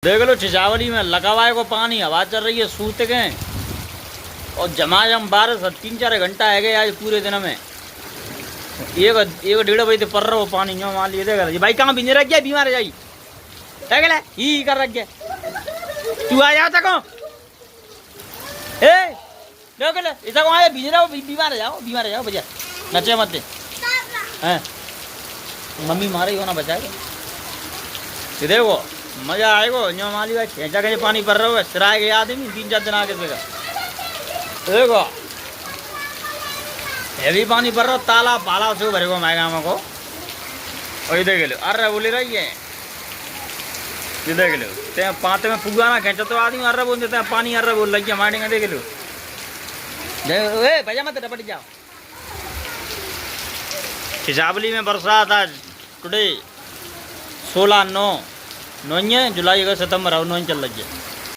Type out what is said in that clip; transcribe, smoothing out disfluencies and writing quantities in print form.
देख लो चिचावली में लगा हुआ है को पानी, हवा चल रही है, सूत गए और जमाजम बारिश 3-4 घंटा है गए आज पूरे दिन में। एक 1-1.5 बजे तो पड़ रहा हो पानी जो मान लिए। देख भाई कहाँ भिंज रख गया, बीमार जाई ही कर रख गया। तू आ जाओ तक ऐसा को आया भिज रहा हो, बीमार जाओ भैया, नचे मत हैं मम्मी मारे हो ना बचा के। देखो मजा आएगा जो माली भाई खेचा खेचे पानी पड़ रहा है, सिराए गए आदमी 3-4 दिन आगे से। देखो हेवी पानी पड़ रहा, ताला पाला से भरेगा मैं गाँव को। और देख लो अरे बोले रही है, ये देख लो ते पाते में फुगा ना खेचा तो आदमी अर्रा बोल देते हैं, पानी अर्रा बोल रही है मारेंगे। देख लो भैया मत डपट जाओ। चिचावली में बरसात आज टुडे 16/9 जुलाई, अगस्त, सितंबर और 9 चल रही है।